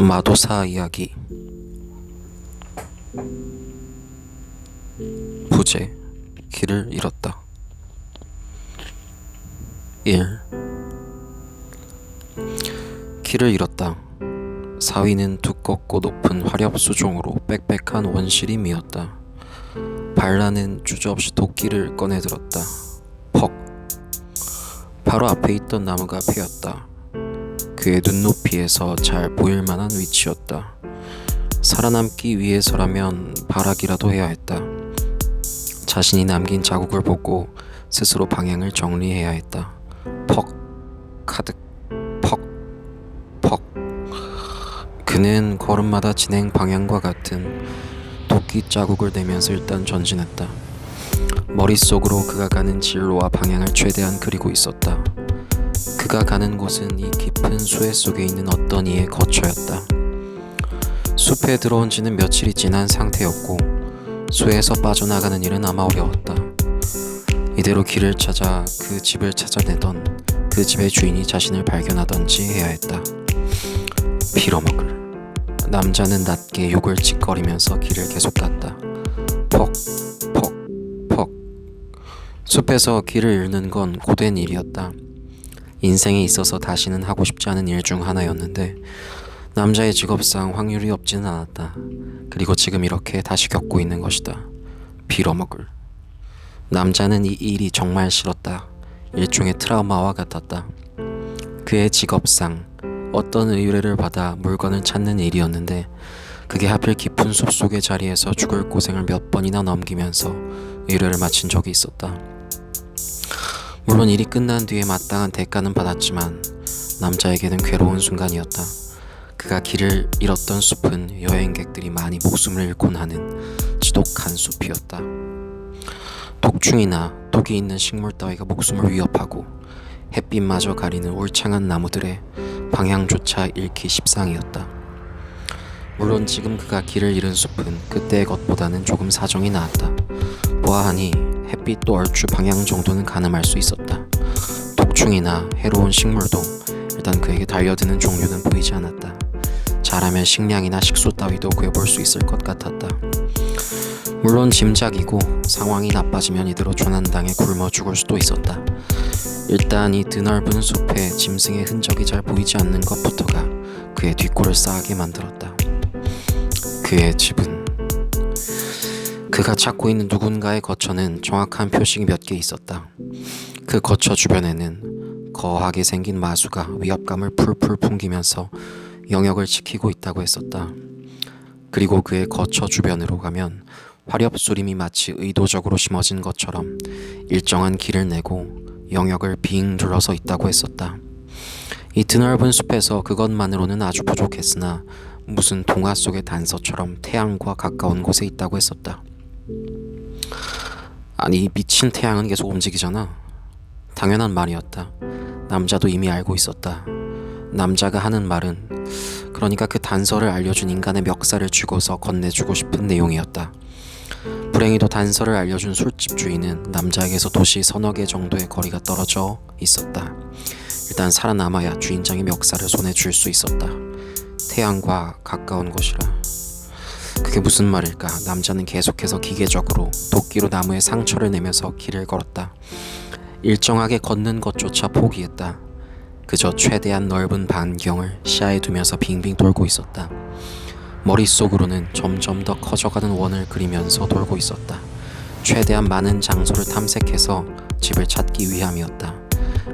마도사 이야기. 부제, 길을 잃었다. 1. 길을 잃었다. 사위는 두껍고 높은 화렵수종으로 빽빽한 원실이 미었다. 발라는 주저없이 도끼를 꺼내들었다. 퍽! 바로 앞에 있던 나무가 패였다. 그의 눈높이에서 잘 보일 만한 위치였다. 살아남기 위해서라면 발악이라도 해야 했다. 자신이 남긴 자국을 보고 스스로 방향을 정리해야 했다. 퍽! 카득! 퍽! 퍽! 그는 걸음마다 진행 방향과 같은 도끼 자국을 내면서 일단 전진했다. 머릿속으로 그가 가는 진로와 방향을 최대한 그리고 있었다. 그가 가는 곳은 이 깊은 수해 속에 있는 어떤 이의 거처였다. 숲에 들어온 지는 며칠이 지난 상태였고 수해에서 빠져나가는 일은 아마 어려웠다. 이대로 길을 찾아 그 집을 찾아내던 그 집의 주인이 자신을 발견하던지 해야 했다. 빌어먹을. 남자는 낮게 욕을 짓거리면서 길을 계속 갔다. 퍽, 퍽, 퍽. 숲에서 길을 잃는 건 고된 일이었다. 인생에 있어서 다시는 하고 싶지 않은 일 중 하나였는데 남자의 직업상 확률이 없지는 않았다. 그리고 지금 이렇게 다시 겪고 있는 것이다. 빌어먹을. 남자는 이 일이 정말 싫었다. 일종의 트라우마와 같았다. 그의 직업상 어떤 의뢰를 받아 물건을 찾는 일이었는데 그게 하필 깊은 숲속의 자리에서 죽을 고생을 몇 번이나 넘기면서 의뢰를 마친 적이 있었다. 물론 일이 끝난 뒤에 마땅한 대가는 받았지만 남자에게는 괴로운 순간이었다. 그가 길을 잃었던 숲은 여행객들이 많이 목숨을 잃곤 하는 지독한 숲이었다. 독충이나 독이 있는 식물 따위가 목숨을 위협하고 햇빛마저 가리는 울창한 나무들의 방향조차 잃기 십상이었다. 물론 지금 그가 길을 잃은 숲은 그때의 것보다는 조금 사정이 나았다. 보아하니 햇빛도 얼추 방향 정도는 가늠할 수 있었다. 독충이나 해로운 식물도 일단 그에게 달려드는 종류는 보이지 않았다. 잘하면 식량이나 식소 따위도 구해볼 수 있을 것 같았다. 물론 짐작이고 상황이 나빠지면 이대로 조난당해 굶어 죽을 수도 있었다. 일단 이 드넓은 숲에 짐승의 흔적이 잘 보이지 않는 것부터가 그의 뒷골을 싸하게 만들었다. 그의 집은 그가 찾고 있는 누군가의 거처는 정확한 표식이 몇 개 있었다. 그 거처 주변에는 거하게 생긴 마수가 위압감을 풀풀 풍기면서 영역을 지키고 있다고 했었다. 그리고 그의 거처 주변으로 가면 화렵수림이 마치 의도적으로 심어진 것처럼 일정한 길을 내고 영역을 빙 둘러서 있다고 했었다. 이 드넓은 숲에서 그것만으로는 아주 부족했으나 무슨 동화 속의 단서처럼 태양과 가까운 곳에 있다고 했었다. 아니, 이 미친 태양은 계속 움직이잖아. 당연한 말이었다. 남자도 이미 알고 있었다. 남자가 하는 말은 그러니까 그 단서를 알려준 인간의 멱살을 쥐고서 건네주고 싶은 내용이었다. 불행히도 단서를 알려준 술집 주인은 남자에게서 도시 서너 개 정도의 거리가 떨어져 있었다. 일단 살아남아야 주인장의 멱살을 손에 쥘 수 있었다. 태양과 가까운 곳이라. 그게 무슨 말일까? 남자는 계속해서 기계적으로 도끼로 나무에 상처를 내면서 길을 걸었다. 일정하게 걷는 것조차 포기했다. 그저 최대한 넓은 반경을 시야에 두면서 빙빙 돌고 있었다. 머릿속으로는 점점 더 커져가는 원을 그리면서 돌고 있었다. 최대한 많은 장소를 탐색해서 집을 찾기 위함이었다.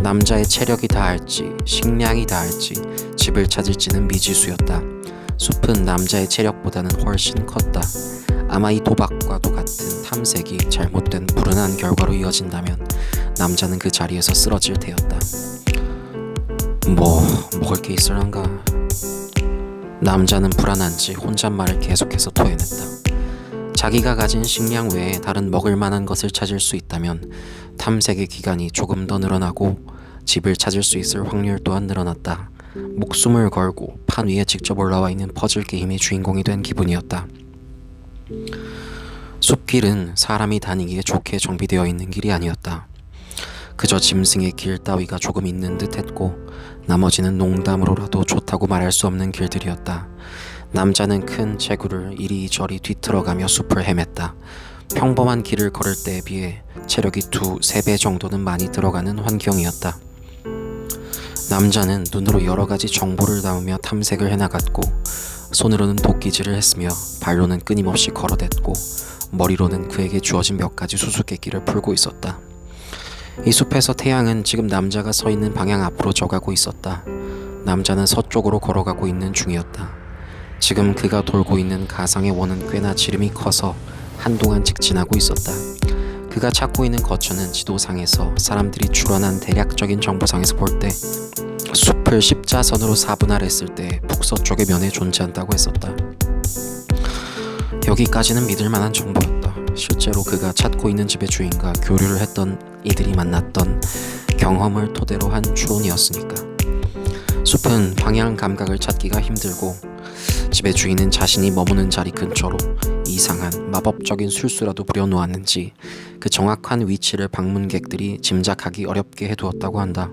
남자의 체력이 다할지 식량이 다할지 집을 찾을지는 미지수였다. 숲은 남자의 체력보다는 훨씬 컸다. 아마 이 도박과도 같은 탐색이 잘못된 불운한 결과로 이어진다면 남자는 그 자리에서 쓰러질 테였다. 먹을 게 있을란가? 남자는 불안한지 혼잣말을 계속해서 토해냈다. 자기가 가진 식량 외에 다른 먹을 만한 것을 찾을 수 있다면 탐색의 기간이 조금 더 늘어나고 집을 찾을 수 있을 확률 또한 늘어났다. 목숨을 걸고 판 위에 직접 올라와 있는 퍼즐 게임의 주인공이 된 기분이었다. 숲길은 사람이 다니기에 좋게 정비되어 있는 길이 아니었다. 그저 짐승의 길 따위가 조금 있는 듯 했고 나머지는 농담으로라도 좋다고 말할 수 없는 길들이었다. 남자는 큰 체구를 이리저리 뒤틀어가며 숲을 헤맸다. 평범한 길을 걸을 때에 비해 체력이 2~3배 정도는 많이 들어가는 환경이었다. 남자는 눈으로 여러 가지 정보를 담으며 탐색을 해나갔고 손으로는 도끼질을 했으며 발로는 끊임없이 걸어댔고 머리로는 그에게 주어진 몇 가지 수수께끼를 풀고 있었다. 이 숲에서 태양은 지금 남자가 서 있는 방향 앞으로 져가고 있었다. 남자는 서쪽으로 걸어가고 있는 중이었다. 지금 그가 돌고 있는 가상의 원은 꽤나 지름이 커서 한동안 직진하고 있었다. 그가 찾고 있는 거처는 지도상에서 사람들이 출원한 대략적인 정보상에서 볼 때 숲을 십자선으로 4분할했을 때 북서쪽의 면에 존재한다고 했었다. 여기까지는 믿을 만한 정보였다. 실제로 그가 찾고 있는 집의 주인과 교류를 했던 이들이 만났던 경험을 토대로 한 추론이었으니까. 숲은 방향 감각을 찾기가 힘들고 집의 주인은 자신이 머무는 자리 근처로 이상한 마법적인 술수라도 부려놓았는지 그 정확한 위치를 방문객들이 짐작하기 어렵게 해두었다고 한다.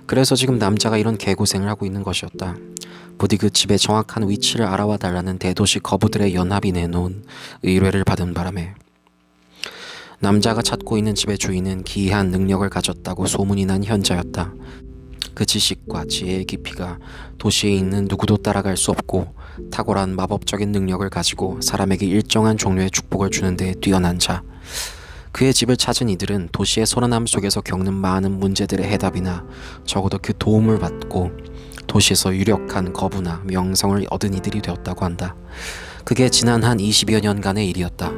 그래서 지금 남자가 이런 개고생을 하고 있는 것이었다. 부디 그 집의 정확한 위치를 알아와 달라는 대도시 거부들의 연합이 내놓은 의뢰를 받은 바람에 남자가 찾고 있는 집의 주인은 기이한 능력을 가졌다고 소문이 난 현자였다. 그 지식과 지혜의 깊이가 도시에 있는 누구도 따라갈 수 없고 탁월한 마법적인 능력을 가지고 사람에게 일정한 종류의 축복을 주는 데 뛰어난 자. 그의 집을 찾은 이들은 도시의 소란함 속에서 겪는 많은 문제들의 해답이나 적어도 그 도움을 받고 도시에서 유력한 거부나 명성을 얻은 이들이 되었다고 한다. 그게 지난 한 20여 년간의 일이었다.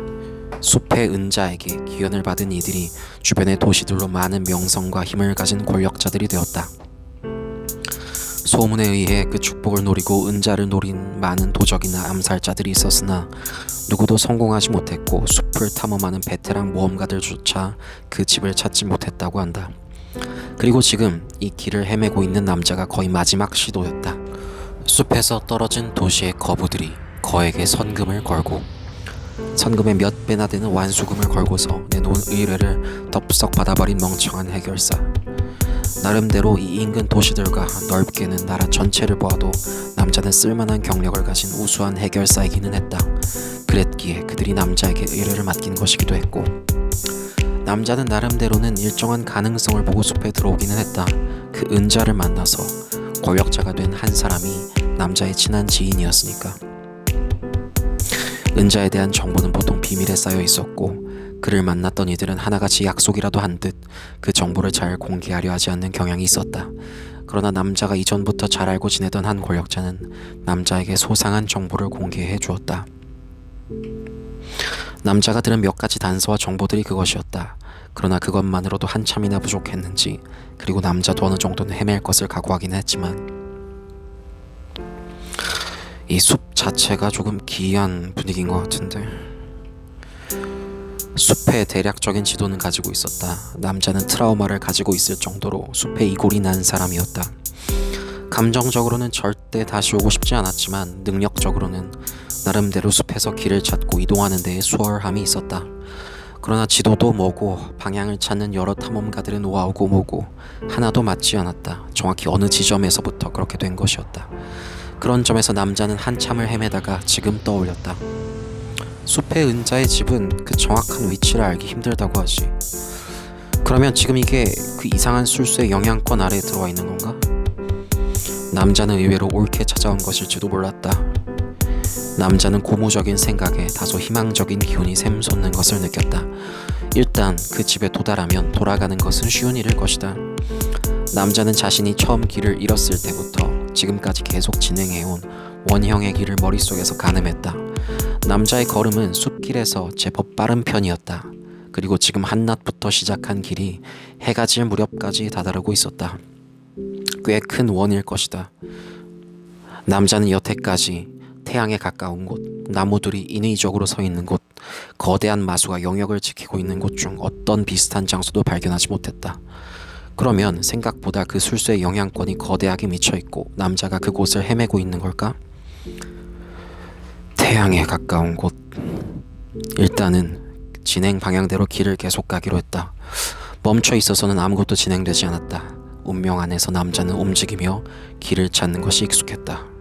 숲의 은자에게 기원을 받은 이들이 주변의 도시들로 많은 명성과 힘을 가진 권력자들이 되었다. 소문에 의해 그 축복을 노리고 은자를 노린 많은 도적이나 암살자들이 있었으나 누구도 성공하지 못했고 숲을 탐험하는 베테랑 모험가들조차 그 집을 찾지 못했다고 한다. 그리고 지금 이 길을 헤매고 있는 남자가 거의 마지막 시도였다. 숲에서 떨어진 도시의 거부들이 거액의 선금을 걸고 선금의 몇 배나 되는 완수금을 걸고서 내놓은 의뢰를 덥석 받아버린 멍청한 해결사. 나름대로 이 인근 도시들과 넓게는 나라 전체를 보아도 남자는 쓸만한 경력을 가진 우수한 해결사이기는 했다. 그랬기에 그들이 남자에게 의뢰를 맡긴 것이기도 했고 남자는 나름대로는 일정한 가능성을 보고 숲에 들어오기는 했다. 그 은자를 만나서 권력자가 된 한 사람이 남자의 친한 지인이었으니까. 은자에 대한 정보는 보통 비밀에 쌓여 있었고 그를 만났던 이들은 하나같이 약속이라도 한 듯 그 정보를 잘 공개하려 하지 않는 경향이 있었다. 그러나 남자가 이전부터 잘 알고 지내던 한 권력자는 남자에게 소상한 정보를 공개해 주었다. 남자가 들은 몇 가지 단서와 정보들이 그것이었다. 그러나 그것만으로도 한참이나 부족했는지 그리고 남자도 어느 정도는 헤맬 것을 각오하긴 했지만 이 숲 자체가 조금 기이한 분위기인 것 같은데 숲의 대략적인 지도는 가지고 있었다. 남자는 트라우마를 가지고 있을 정도로 숲에 이골이 난 사람이었다. 감정적으로는 절대 다시 오고 싶지 않았지만 능력적으로는 나름대로 숲에서 길을 찾고 이동하는 데에 수월함이 있었다. 그러나 지도도 뭐고 방향을 찾는 여러 탐험가들은 노하우고 뭐고 하나도 맞지 않았다. 정확히 어느 지점에서부터 그렇게 된 것이었다. 그런 점에서 남자는 한참을 헤매다가 지금 떠올렸다. 숲의 은자의 집은 그 정확한 위치를 알기 힘들다고 하지. 그러면 지금 이게 그 이상한 술수의 영향권 아래에 들어와 있는 건가? 남자는 의외로 옳게 찾아온 것일지도 몰랐다. 남자는 고무적인 생각에 다소 희망적인 기운이 샘솟는 것을 느꼈다. 일단 그 집에 도달하면 돌아가는 것은 쉬운 일일 것이다. 남자는 자신이 처음 길을 잃었을 때부터 지금까지 계속 진행해온 원형의 길을 머릿속에서 가늠했다. 남자의 걸음은 숲길에서 제법 빠른 편이었다. 그리고 지금 한낮부터 시작한 길이 해가 질 무렵까지 다다르고 있었다. 꽤 큰 원일 것이다. 남자는 여태까지 태양에 가까운 곳, 나무들이 인위적으로 서 있는 곳, 거대한 마수가 영역을 지키고 있는 곳 중 어떤 비슷한 장소도 발견하지 못했다. 그러면 생각보다 그 술수의 영향권이 거대하게 미쳐있고 남자가 그곳을 헤매고 있는 걸까? 태양에 가까운 곳. 일단은 진행 방향대로 길을 계속 가기로 했다. 멈춰 있어서는 아무것도 진행되지 않았다. 운명 안에서 남자는 움직이며 길을 찾는 것이 익숙했다.